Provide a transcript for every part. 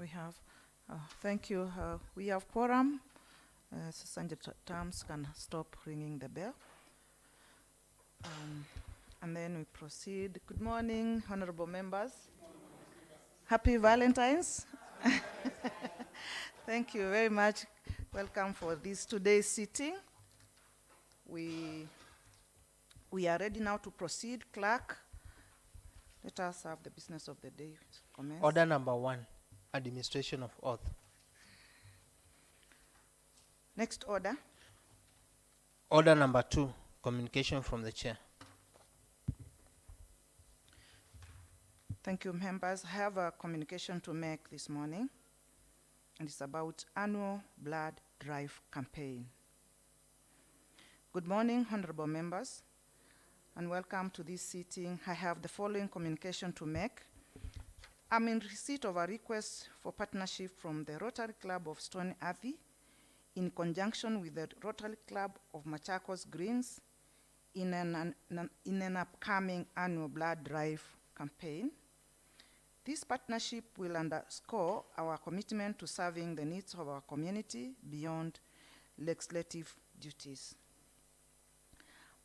We have. Thank you. We have quorum. Sanja Terms can stop ringing the bell. And then we proceed. Good morning, honorable members. Happy Valentine's. Thank you very much. Welcome for this today's sitting. We are ready now to proceed. Clerk, let us have the business of the day commence. Order number 1, administration of oath. Next order. Order number 2, communication from the chair. Thank you, members. I have a communication to make this morning, and it's about annual blood drive campaign. Good morning, honorable members, and welcome to this sitting. I have the following communication to make. I'm in receipt of a request for partnership from the Rotary Club of Stony Athi in conjunction with the Rotary Club of Machakos Greens in an upcoming annual blood drive campaign. This partnership will underscore our commitment to serving the needs of our community beyond legislative duties.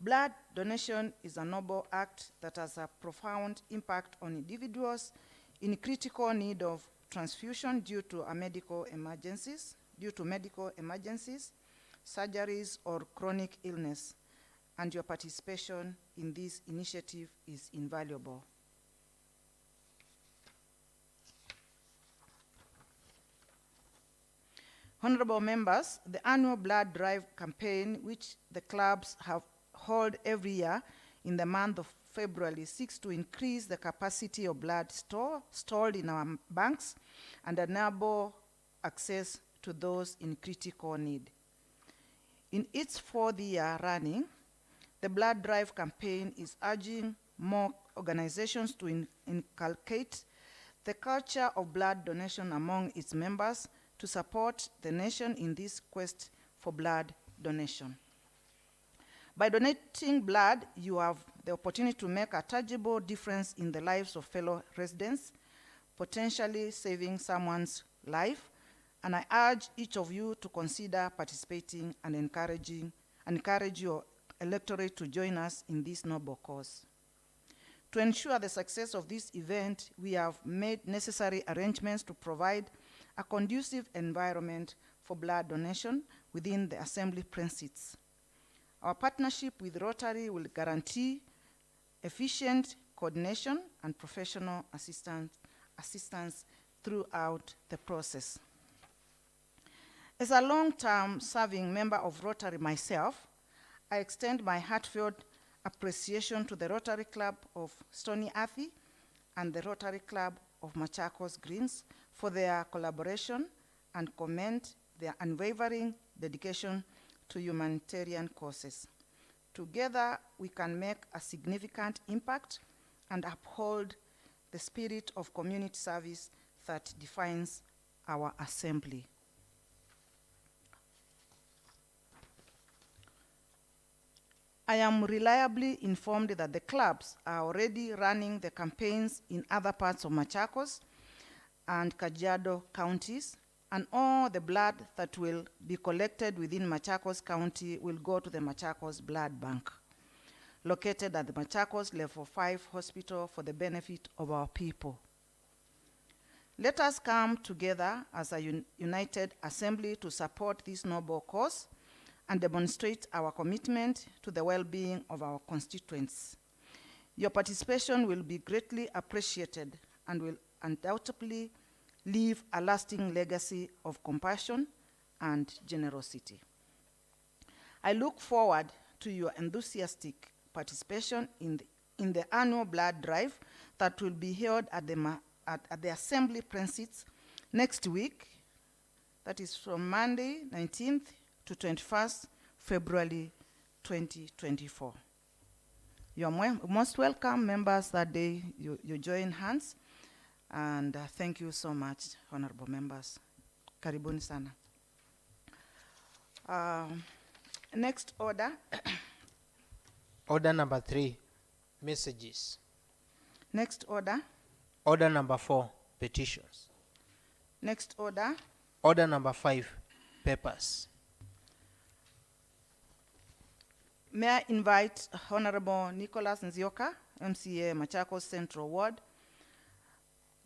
Blood donation is a noble act that has a profound impact on individuals in critical need of transfusion due to medical emergencies, surgeries, or chronic illness, and your participation in this initiative is invaluable. Honorable members, the annual blood drive campaign, which the clubs have held every year in the month of February, seeks to increase the capacity of blood stored in our banks and enable access to those in critical need. In its 4th year running, the blood drive campaign is urging more organizations to inculcate the culture of blood donation among its members to support the nation in this quest for blood donation. By donating blood, you have the opportunity to make a tangible difference in the lives of fellow residents, potentially saving someone's life, and I urge each of you to consider participating and encourage your electorate to join us in this noble cause. To ensure the success of this event, we have made necessary arrangements to provide a conducive environment for blood donation within the assembly precincts. Our partnership with Rotary will guarantee efficient coordination and professional assistance throughout the process. As a long-term serving member of Rotary myself, I extend my heartfelt appreciation to the Rotary Club of Stony Athi and the Rotary Club of Machakos Greens for their collaboration and commend their unwavering dedication to humanitarian causes. Together, we can make a significant impact and uphold the spirit of community service that defines our assembly. I am reliably informed that the clubs are already running the campaigns in other parts of Machakos and Kajiado counties, and all the blood that will be collected within Machakos County will go to the Machakos Blood Bank, located at the Machakos Level 5 Hospital for the benefit of our people. Let us come together as a united assembly to support this noble cause and demonstrate our commitment to the well-being of our constituents. Your participation will be greatly appreciated and will undoubtedly leave a lasting legacy of compassion and generosity. I look forward to your enthusiastic participation in the annual blood drive that will be held at the assembly precincts next week, that is from Monday 19th to 21st February 2024. You are most welcome, members, that day you join hands. And thank you so much, honorable members. Karibuni sana. Next order. Order number 3, messages. Next order. Order number 4, petitions. Next order. Order number 5, papers. May I invite Honorable Nicholas Nzioka, MCA Machakos Central Ward,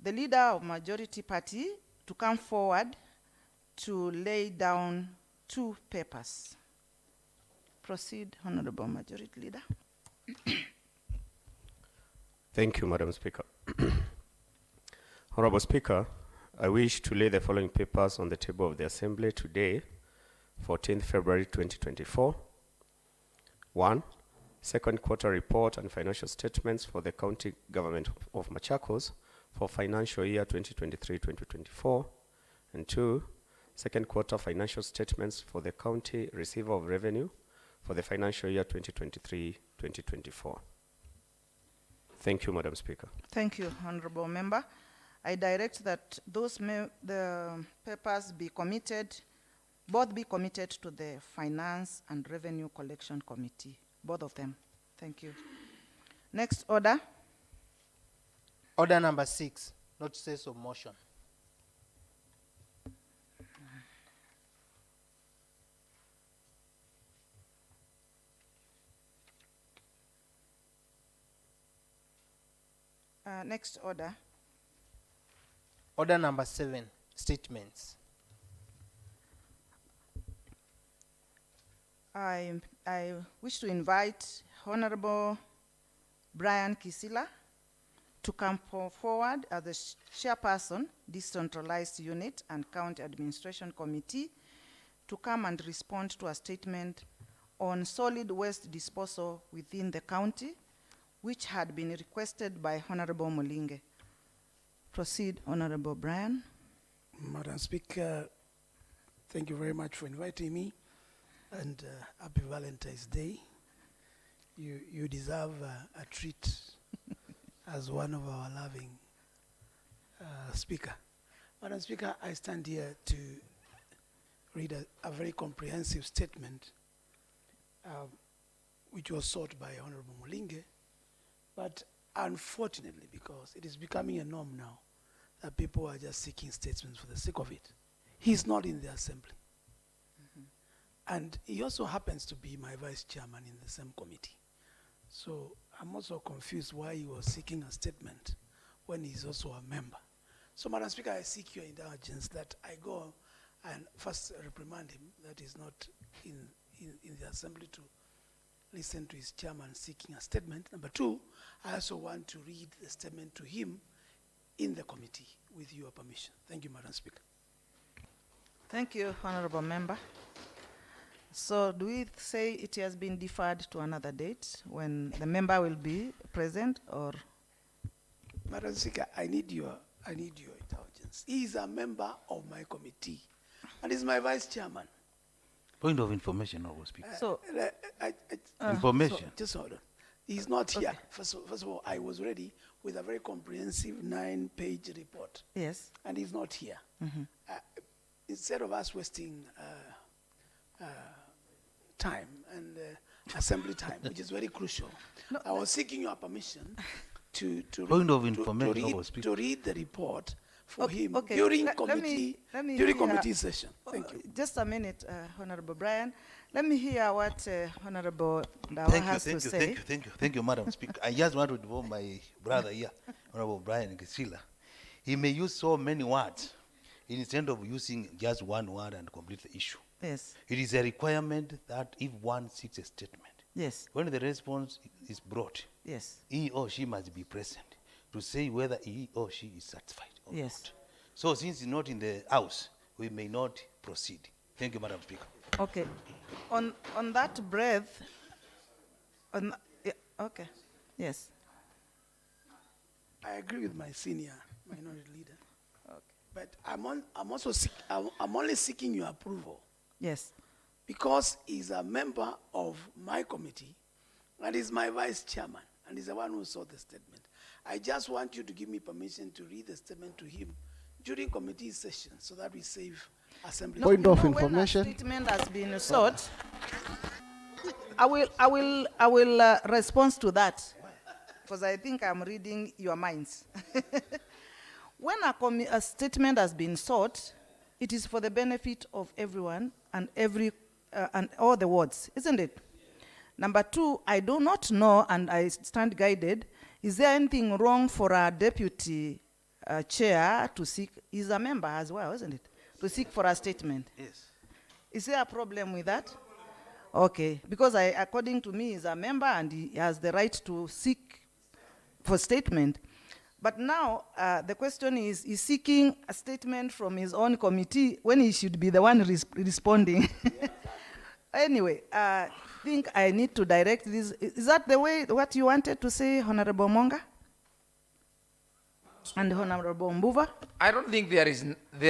the leader of Majority Party, to come forward to lay down 2 papers. Proceed, Honorable Majority Leader. Thank you, Madam Speaker. Honorable Speaker, I wish to lay the following papers on the table of the Assembly today, 14th February 2024. 1. Second quarter report and financial statements for the County Government of Machakos for financial year 2023-2024. And 2. Second quarter financial statements for the County Receiver of Revenue for the financial year 2023-2024. Thank you, Madam Speaker. Thank you, Honorable Member. I direct that the papers be committed, both be committed to the Finance and Revenue Collection Committee, both of them. Thank you. Next order. Order number 6, notices of motion. Next order. Order number 7, statements. I wish to invite Honorable Brian Kisila to come forward as the chairperson, Decentralized Unit and County Administration Committee, to come and respond to a statement on solid waste disposal within the county, which had been requested by Honorable Mulinge. Proceed, Honorable Brian. Madam Speaker, thank you very much for inviting me, and happy Valentine's Day. You deserve a treat as one of our loving speaker. Madam Speaker, I stand here to read a very comprehensive statement which was sought by Honorable Mulinge, but unfortunately, because it is becoming a norm now that people are just seeking statements for the sake of it, he's not in the assembly. And he also happens to be my vice chairman in the same committee. So I'm also confused why he was seeking a statement when he's also a member. So, Madam Speaker, I seek your indulgence that I go and first reprimand him that he's not in the assembly to listen to his chairman seeking a statement. Number 2, I also want to read the statement to him in the committee with your permission. Thank you, Madam Speaker. Thank you, Honorable Member. So do we say it has been deferred to another date when the member will be present, or? Madam Speaker, I need your indulgence. He is a member of my committee and is my vice chairman. Point of information, Honorable Speaker. Information. So just hold on. He's not here. First of all, I was ready with a very comprehensive 9-page report. Yes. And he's not here. Instead of us wasting time and assembly time, which is very crucial, I was seeking your permission to read the report for him during committee session. Thank you. Just a minute, Honorable Brian. Let me hear what Honorable Dawa has to say. Thank you, Madam Speaker. I just want to inform my brother here, Honorable Brian Kisila. He may use so many words instead of using just one word and complete the issue. Yes. It is a requirement that if one seeks a statement, yes, when the response is brought, yes, he or she must be present to say whether he or she is satisfied or yes, not. So since he's not in the house, we may not proceed. Thank you, Madam Speaker. Okay. On that breath, okay, yes. I agree with my senior minority leader. Okay. But I'm only seeking your approval. Yes. Because he's a member of my committee and he's my vice chairman and he's the one who saw the statement. I just want you to give me permission to read the statement to him during committee session so that we save assembly. Point of information. When a statement has been sought, I will respond to that because I think I'm reading your minds. When a statement has been sought, it is for the benefit of everyone and and all the wards, isn't it? Number two, I do not know, and I stand guided, is there anything wrong for a deputy chair to seek, he's a member as well, isn't it? To seek for a statement. Yes. Is there a problem with that? Okay, because according to me, he's a member and he has the right to seek for statement. But now, the question is seeking a statement from his own committee when he should be the one responding. Anyway, I think I need to direct this. Is that the way, what you wanted to say, Honorable Monga? And Honorable Mbuva? I don't think there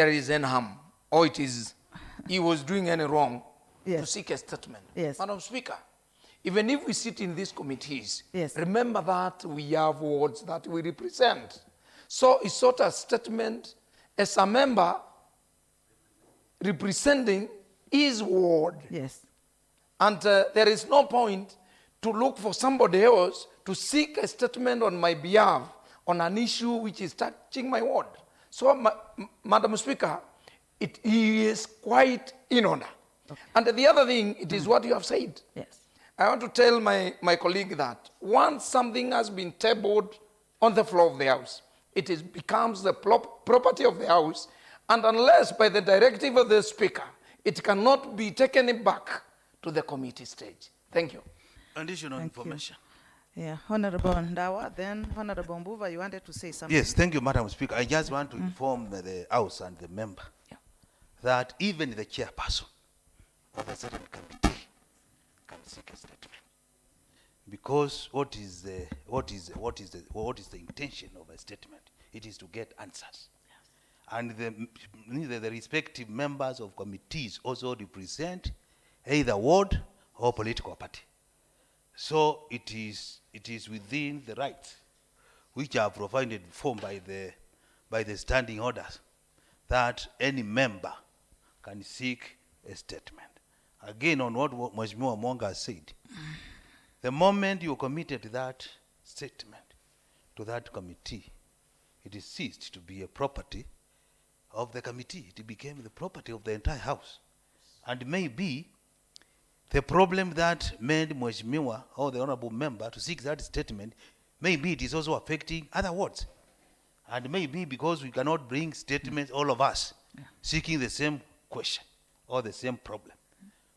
is any harm, or it is he was doing any wrong to Yes. seek a statement. Yes. Madam Speaker, even if we sit in these committees, Yes. remember that we have wards that we represent. So he sought a statement as a member representing his ward. Yes. And there is no point to look for somebody else to seek a statement on my behalf on an issue which is touching my ward. So, Madam Speaker, he is quite in order. Okay. And the other thing, it is what you have said. Yes. I want to tell my colleague that once something has been tabled on the floor of the House, it becomes the property of the House, and unless by the directive of the Speaker, it cannot be taken back to the committee stage. Thank you. Additional Thank you. information. Yeah, Honorable Ndawa, then Honorable Mbuva, you wanted to say something? Yes, thank you, Madam Speaker. I just want to inform the House and the member that even the chairperson of a certain committee can seek a statement. Because what is the intention of a statement? It is to get answers. And the respective members of committees also represent either ward or political party. So it is within the rights which are provided for by the standing orders that any member can seek a statement. Again, on what Mheshimiwa Monga said, the moment you committed that statement to that committee, it is ceased to be a property of the committee. It became the property of the entire House. And maybe the problem that made Mheshimiwa or the honorable member to seek that statement, maybe it is also affecting other wards. And maybe because we cannot bring statements, all of us, seeking the same question or the same problem.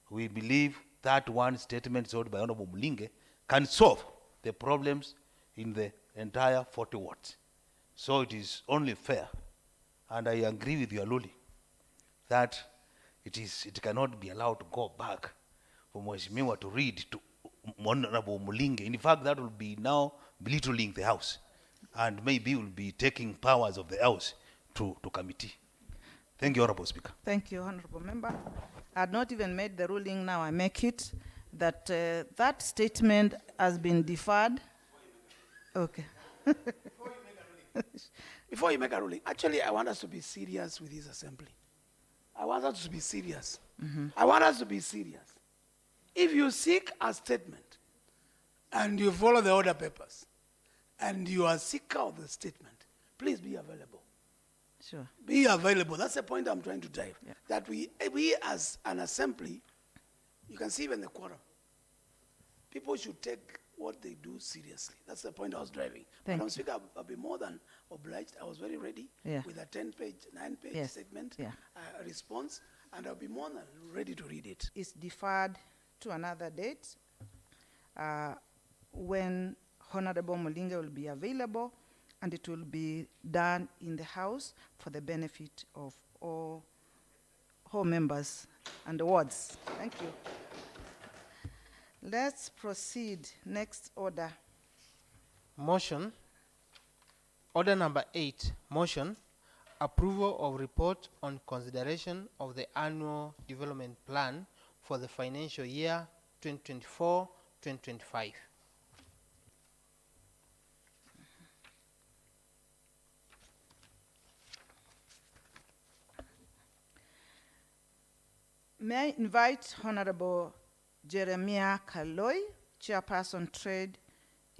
We believe that one statement sought by Honorable Mulinge can solve the problems in the entire 40 wards. So it is only fair, and I agree with your ruling, that it cannot be allowed to go back for Mheshimiwa to read to Honorable Mulinge. In fact, that will be now belittling the House, and maybe will be taking powers of the House to committee. Thank you, Honorable Speaker. Thank you, Honorable Member. I had not even made the ruling, now I make it, that that statement has been deferred. Okay. Before you make a ruling, actually, I want us to be serious with this assembly. I want us to be serious. I want us to be serious. If you seek a statement and you follow the order papers and you are seeker of the statement, please be available. Sure. Be available. That's the point I'm trying to drive. Yeah. That we as an assembly, you can see even the quorum. People should take what they do seriously. That's the point I was driving. Thank Madam you. Speaker, I'll be more than obliged. I was very ready with a 10-page, 9-page Yes. statement, Yeah. response, and I'll be more than ready to read it. It's deferred to another date when Honorable Mulinge will be available, and it will be done in the House for the benefit of all members and the wards. Thank you. Let's proceed. Next order. Motion. Order number 8. Motion. Approval of report on consideration of the annual development plan for the financial year 2024-2025. May I invite Honorable Jeremiah Kaloi, Chairperson Trade,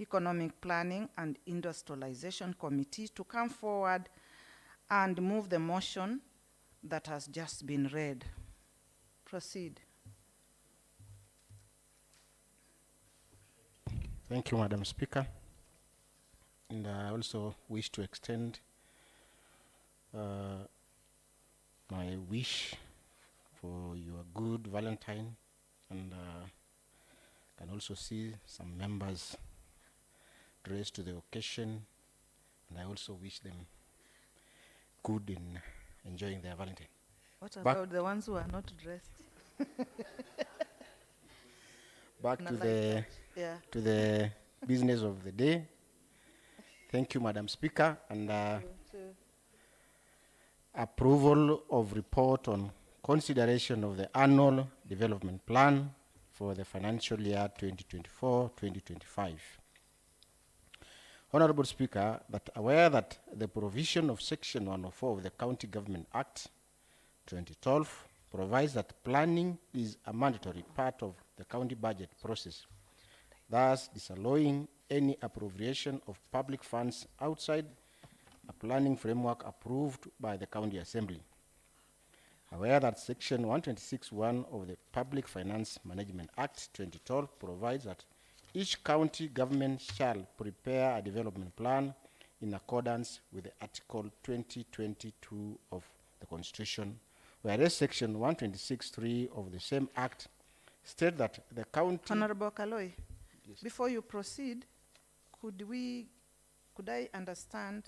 Economic Planning and Industrialization Committee, to come forward and move the motion that has just been read. Proceed. Thank you, Madam Speaker. And I also wish to extend my wish for your good Valentine, and can also see some members dressed to the occasion, and I also wish them good in enjoying their Valentine. What Back- about the ones who are not dressed? Back Not to like the Yeah. to the business of the day. Thank you, Madam Speaker, and approval of report on consideration of the annual development plan for the financial year 2024-2025. Honorable Speaker, that aware that the provision of Section 104 of the County Government Act 2012 provides that planning is a mandatory part of the county budget process, thus disallowing any appropriation of public funds outside a planning framework approved by the County Assembly. Aware that Section 126(1) of the Public Finance Management Act 2012 provides that each county government shall prepare a development plan in accordance with the Article 2022 of the Constitution, whereas Section 126(3) of the same Act states that the county... Honorable Kaloi, before you proceed, could I understand?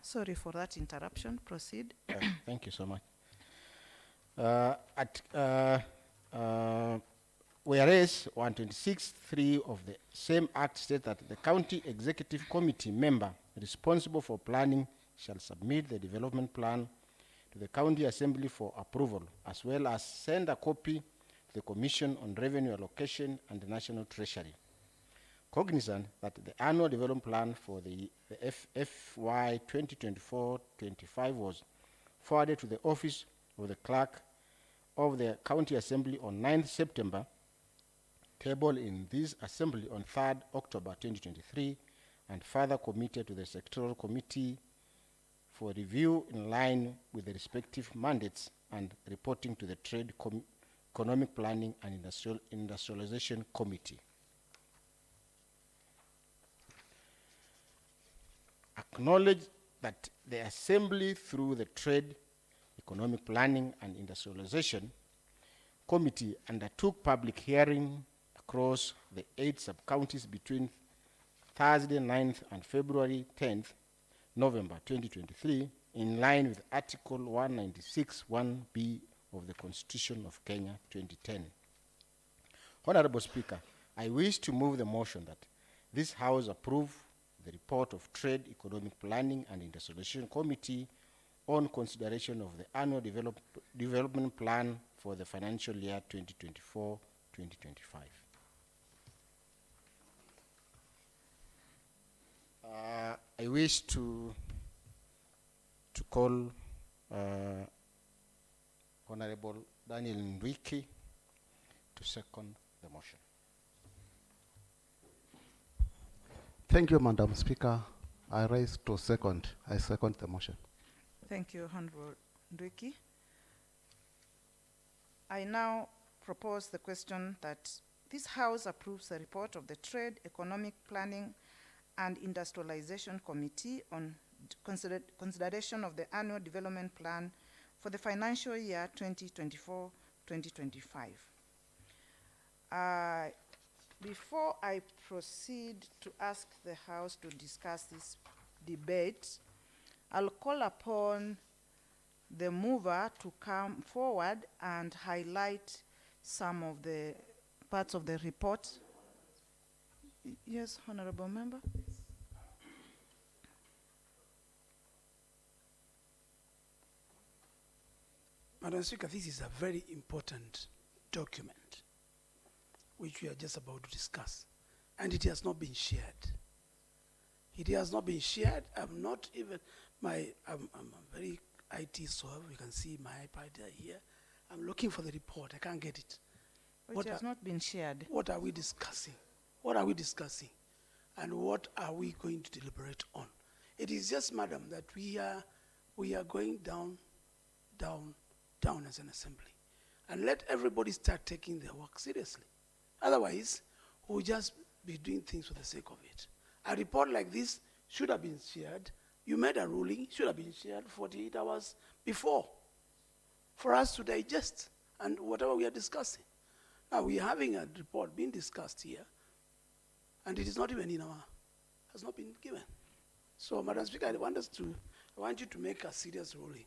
Sorry for that interruption. Proceed. Thank you so much. Whereas 126(3) of the same Act states that the County Executive Committee member responsible for planning shall submit the development plan to the County Assembly for approval, as well as send a copy to the Commission on Revenue Allocation and the National Treasury. Cognizant that the annual development plan for the FY 2024-25 was forwarded to the office of the clerk of the County Assembly on 9th September, tabled in this Assembly on 3rd October 2023, and further committed to the Sectoral Committee for review in line with the respective mandates and reporting to the Trade Economic Planning and Industrialization Committee. Acknowledge that the Assembly, through the Trade, Economic Planning and Industrialization Committee, undertook public hearing across the 8 sub-counties between Thursday 9th and February 10th, November 2023, in line with Article 196(1)(b) of the Constitution of Kenya 2010. Honorable Speaker, I wish to move the motion that this House approve the report of Trade, Economic Planning and Industrialization Committee on consideration of the annual development plan for the financial year 2024-2025. I wish to call Honorable Daniel Ndwiki to second the motion. Thank you, Madam Speaker. I rise to second. I second the motion. Thank you, Honorable Ndwiki. I now propose the question that this House approves the report of the Trade, Economic Planning and Industrialization Committee on consideration of the annual development plan for the financial year 2024-2025. Before I proceed to ask the House to discuss this debate, I'll call upon the mover to come forward and highlight some of the parts of the report. Yes, Honorable Member. Madam Speaker, this is a very important document which we are just about to discuss, and it has not been shared. It has not been shared. I'm not even, I'm a very IT savvy. You can see my iPad here. I'm looking for the report. I can't get it. It has not been shared. What are we discussing? What are we discussing? And what are we going to deliberate on? It is just, madam, that we are going down as an assembly. And let everybody start taking their work seriously. Otherwise, we'll just be doing things for the sake of it. A report like this should have been shared. You made a ruling, should have been shared 48 hours before for us to digest and whatever we are discussing. Now, we are having a report being discussed here, and it is not even has not been given. So, Madam Speaker, I want you to make a serious ruling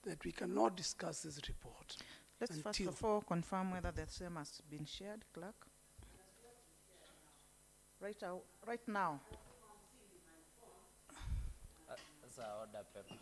that we cannot discuss this report. Let's first of all confirm whether the same has been shared, clerk. Right now. That's our order paper.